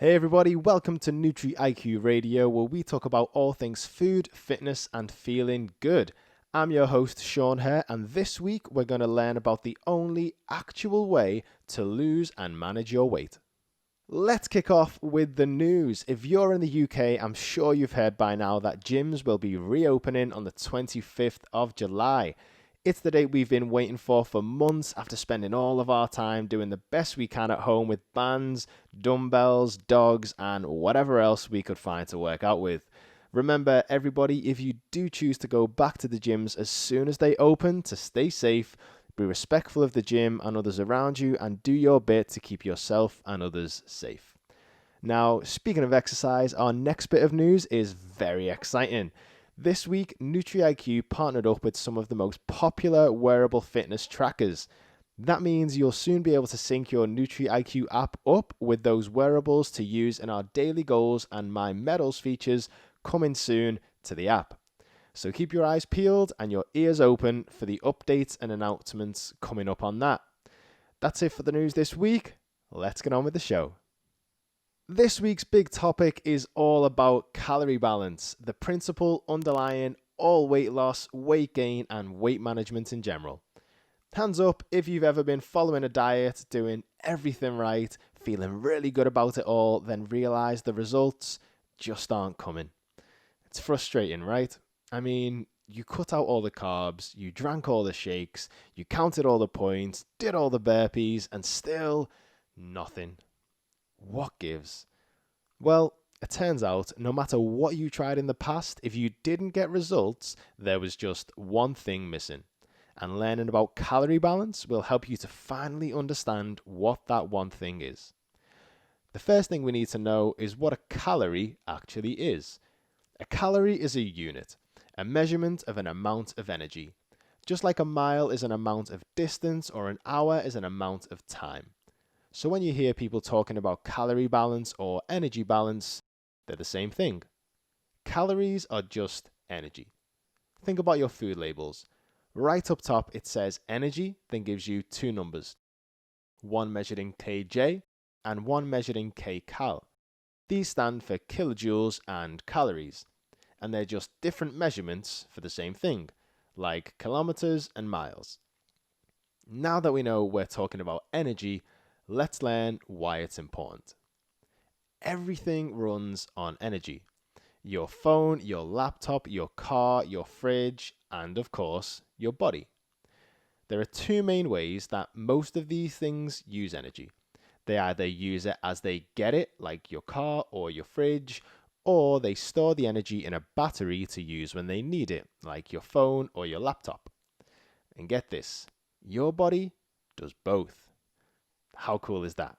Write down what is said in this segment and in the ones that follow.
Hey everybody, welcome to Nutri-iQ Radio, where we talk about all things food, fitness, and feeling good. I'm your host, Shaun here, and this week we're going to learn about the only actual way to lose and manage your weight. Let's kick off with the news. If you're in the UK, I'm sure you've heard by now that gyms will be reopening on the 25th of July. It's the date we've been waiting for months after spending all of our time doing the best we can at home with bands, dumbbells, dogs, and whatever else we could find to work out with. Remember, everybody, if you do choose to go back to the gyms as soon as they open, to stay safe, be respectful of the gym and others around you, and do your bit to keep yourself and others safe. Now, speaking of exercise, our next bit of news is very exciting. This week, Nutri-iQ partnered up with some of the most popular wearable fitness trackers. That means you'll soon be able to sync your Nutri-iQ app up with those wearables to use in our daily goals and My Medals features coming soon to the app. So keep your eyes peeled and your ears open for the updates and announcements coming up on that. That's it for the news this week. Let's get on with the show. This week's big topic is all about calorie balance, the principle underlying all weight loss, weight gain, and weight management in general. Hands up if you've ever been following a diet, doing everything right, feeling really good about it all, then realize the results just aren't coming. It's frustrating, right? I mean, you cut out all the carbs, you drank all the shakes, you counted all the points, did all the burpees, and still nothing. What gives? Well, it turns out no matter what you tried in the past, if you didn't get results, there was just one thing missing. And learning about calorie balance will help you to finally understand what that one thing is. The first thing we need to know is what a calorie actually is. A calorie is a unit, a measurement of an amount of energy. Just like a mile is an amount of distance or an hour is an amount of time. So when you hear people talking about calorie balance or energy balance, they're the same thing. Calories are just energy. Think about your food labels. Right up top it says energy, then gives you two numbers. One measured in kJ and one measured in kcal. These stand for kilojoules and calories, and they're just different measurements for the same thing, like kilometers and miles. Now that we know we're talking about energy, let's learn why it's important. Everything runs on energy. Your phone, your laptop, your car, your fridge, and of course, your body. There are two main ways that most of these things use energy. They either use it as they get it, like your car or your fridge, or they store the energy in a battery to use when they need it, like your phone or your laptop. And get this, your body does both. How cool is that?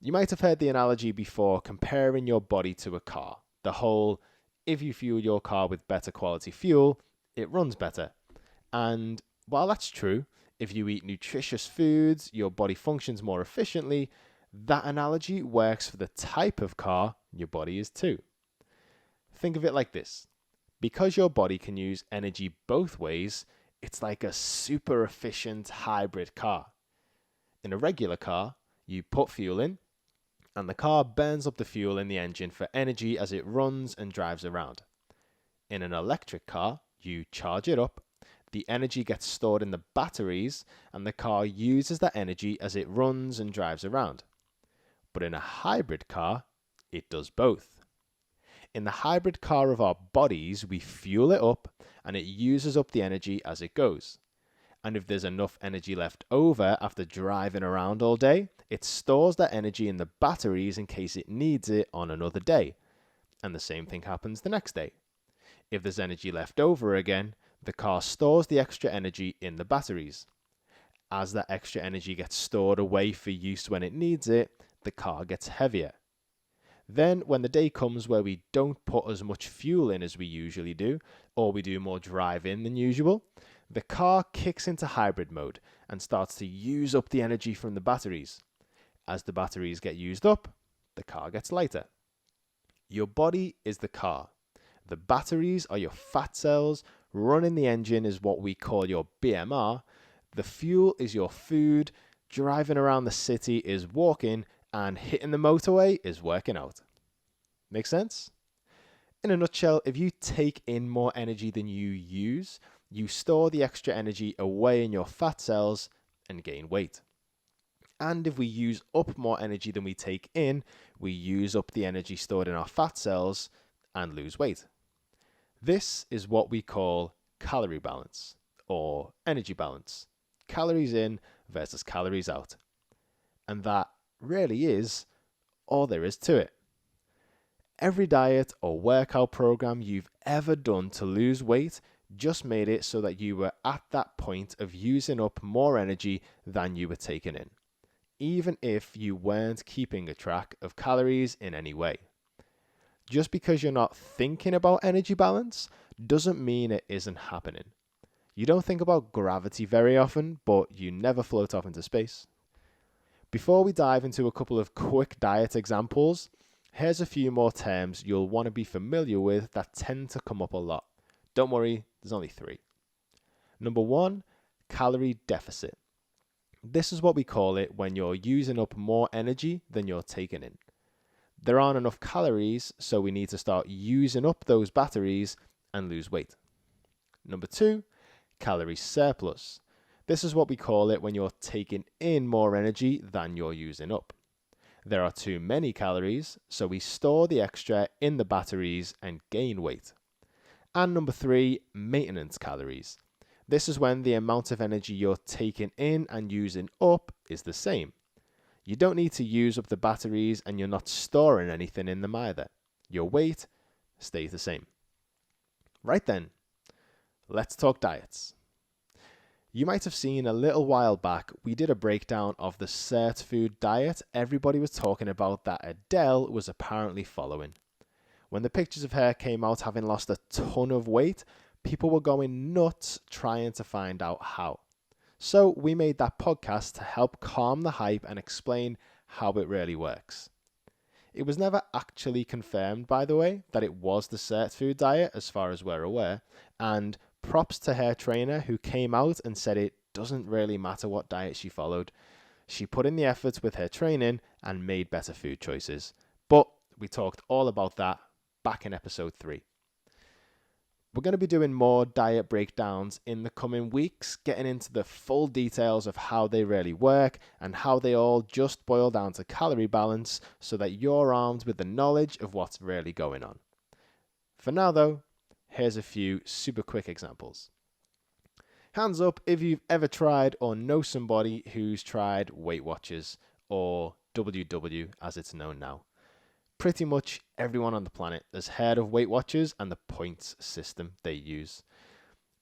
You might have heard the analogy before comparing your body to a car. The whole, if you fuel your car with better quality fuel, it runs better. And while that's true, if you eat nutritious foods, your body functions more efficiently. That analogy works for the type of car your body is too. Think of it like this. Because your body can use energy both ways, it's like a super efficient hybrid car. In a regular car, you put fuel in, and the car burns up the fuel in the engine for energy as it runs and drives around. In an electric car, you charge it up, the energy gets stored in the batteries, and the car uses that energy as it runs and drives around. But in a hybrid car, it does both. In the hybrid car of our bodies, we fuel it up, and it uses up the energy as it goes. And if there's enough energy left over after driving around all day, it stores that energy in the batteries in case it needs it on another day. And the same thing happens the next day. If there's energy left over again, the car stores the extra energy in the batteries. As that extra energy gets stored away for use when it needs it, the car gets heavier. Then, when the day comes where we don't put as much fuel in as we usually do, or we do more drive-in than usual, the car kicks into hybrid mode and starts to use up the energy from the batteries. As the batteries get used up, the car gets lighter. Your body is the car. The batteries are your fat cells. Running the engine is what we call your BMR. The fuel is your food. Driving around the city is walking. and hitting the motorway is working out. Make sense? In a nutshell, if you take in more energy than you use, you store the extra energy away in your fat cells and gain weight. And if we use up more energy than we take in, we use up the energy stored in our fat cells and lose weight. This is what we call calorie balance or energy balance. Calories in versus calories out. And that really is all there is to it. Every diet or workout program you've ever done to lose weight just made it so that you were at that point of using up more energy than you were taking in, even if you weren't keeping a track of calories in any way. Just because you're not thinking about energy balance doesn't mean it isn't happening. You don't think about gravity very often, but you never float off into space. Before we dive into a couple of quick diet examples, here's a few more terms you'll want to be familiar with that tend to come up a lot. Don't worry, there's only 3. Number 1, calorie deficit. This is what we call it when you're using up more energy than you're taking in. There aren't enough calories, so we need to start using up those batteries and lose weight. Number 2, calorie surplus. This is what we call it when you're taking in more energy than you're using up. There are too many calories, so we store the extra in the batteries and gain weight. And number 3, maintenance calories. This is when the amount of energy you're taking in and using up is the same. You don't need to use up the batteries and you're not storing anything in them either. Your weight stays the same. Right then, let's talk diets. You might have seen a little while back, we did a breakdown of the cert food diet everybody was talking about that Adele was apparently following. When the pictures of her came out having lost a ton of weight, people were going nuts trying to find out how. So we made that podcast to help calm the hype and explain how it really works. It was never actually confirmed, by the way, that it was the cert food diet as far as we're aware, and props to her trainer who came out and said it doesn't really matter what diet she followed. She put in the effort with her training and made better food choices. But we talked all about that back in episode 3. We're going to be doing more diet breakdowns in the coming weeks, getting into the full details of how they really work and how they all just boil down to calorie balance so that you're armed with the knowledge of what's really going on. For now though, here's a few super quick examples. Hands up if you've ever tried or know somebody who's tried Weight Watchers, or WW as it's known now. Pretty much everyone on the planet has heard of Weight Watchers and the points system they use.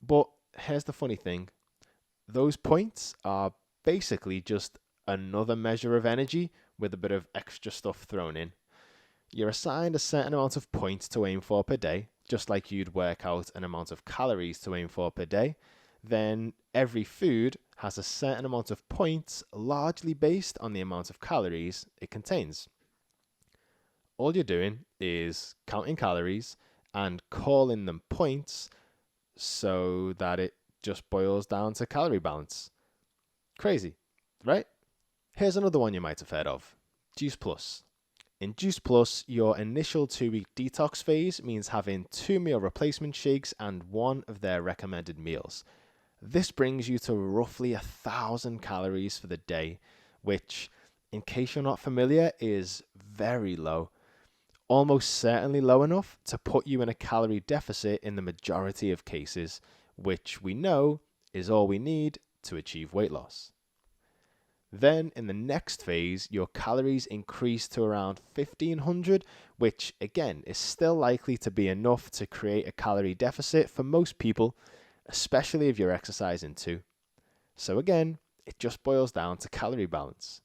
But here's the funny thing. Those points are basically just another measure of energy with a bit of extra stuff thrown in. You're assigned a certain amount of points to aim for per day, just like you'd work out an amount of calories to aim for per day. Then every food has a certain amount of points, largely based on the amount of calories it contains. All you're doing is counting calories and calling them points so that it just boils down to calorie balance. Crazy, right? Here's another one you might have heard of. Juice Plus. In Juice Plus, your initial 2-week detox phase means having 2 meal replacement shakes and 1 of their recommended meals. This brings you to roughly 1,000 calories for the day, which, in case you're not familiar, is very low. Almost certainly low enough to put you in a calorie deficit in the majority of cases, which we know is all we need to achieve weight loss. Then in the next phase, your calories increase to around 1,500, which again is still likely to be enough to create a calorie deficit for most people, especially if you're exercising too. So again, it just boils down to calorie balance.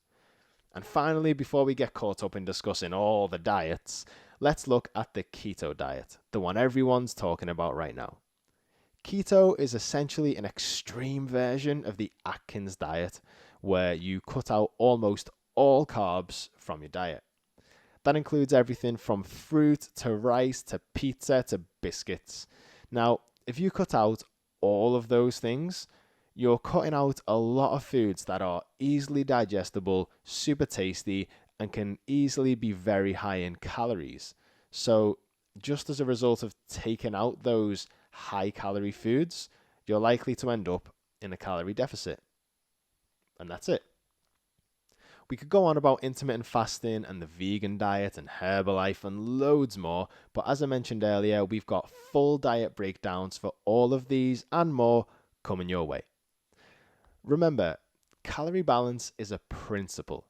And finally, before we get caught up in discussing all the diets, let's look at the keto diet, the one everyone's talking about right now. Keto is essentially an extreme version of the Atkins diet, where you cut out almost all carbs from your diet. That includes everything from fruit to rice to pizza to biscuits. Now, if you cut out all of those things, you're cutting out a lot of foods that are easily digestible, super tasty, and can easily be very high in calories. So just as a result of taking out those high calorie foods, you're likely to end up in a calorie deficit. And that's it. We could go on about intermittent fasting and the vegan diet and Herbalife and loads more, but as I mentioned earlier, we've got full diet breakdowns for all of these and more coming your way. Remember, calorie balance is a principle.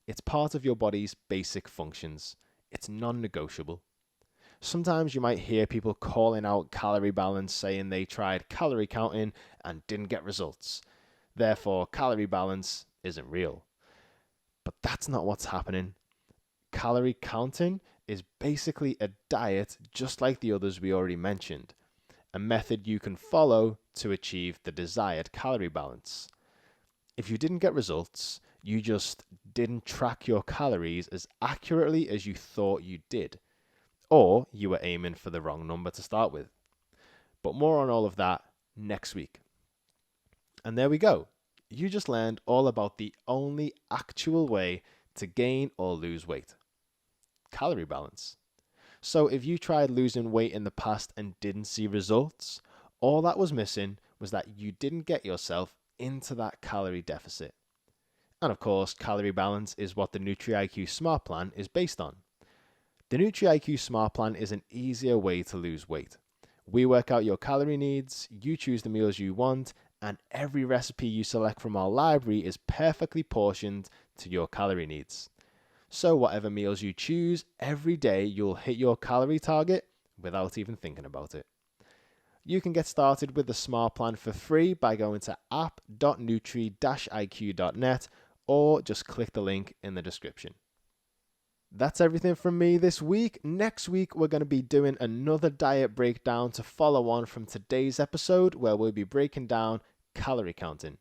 It's part of your body's basic functions. It's non-negotiable. Sometimes you might hear people calling out calorie balance, saying they tried calorie counting and didn't get results. Therefore, calorie balance isn't real. But that's not what's happening. Calorie counting is basically a diet just like the others we already mentioned, a method you can follow to achieve the desired calorie balance. If you didn't get results, you just didn't track your calories as accurately as you thought you did, or you were aiming for the wrong number to start with. But more on all of that next week. And there we go. You just learned all about the only actual way to gain or lose weight. Calorie balance. So if you tried losing weight in the past and didn't see results, all that was missing was that you didn't get yourself into that calorie deficit. And of course, calorie balance is what the Nutri-iQ Smart Plan is based on. The Nutri-iQ Smart Plan is an easier way to lose weight. We work out your calorie needs, you choose the meals you want, and every recipe you select from our library is perfectly portioned to your calorie needs. So whatever meals you choose, every day you'll hit your calorie target without even thinking about it. You can get started with the Smart Plan for free by going to app.nutri-iq.net or just click the link in the description. That's everything from me this week. Next week, we're going to be doing another diet breakdown to follow on from today's episode, where we'll be breaking down calorie counting,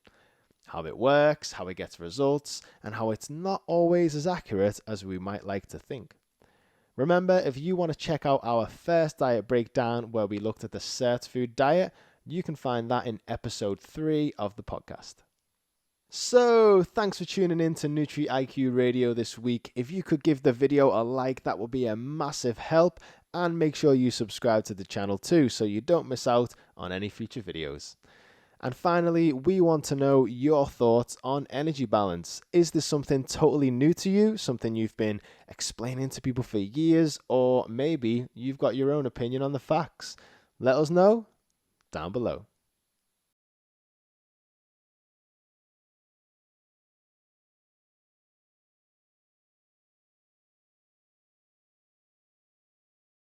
how it works, how it gets results, and how it's not always as accurate as we might like to think. Remember, if you want to check out our first diet breakdown where we looked at the Cert Food diet, you can find that in episode 3 of the podcast. So, thanks for tuning in to Nutri-iQ Radio this week. If you could give the video a like, that would be a massive help. And make sure you subscribe to the channel too, so you don't miss out on any future videos. And finally, we want to know your thoughts on energy balance. Is this something totally new to you? Something you've been explaining to people for years? Or maybe you've got your own opinion on the facts? Let us know down below.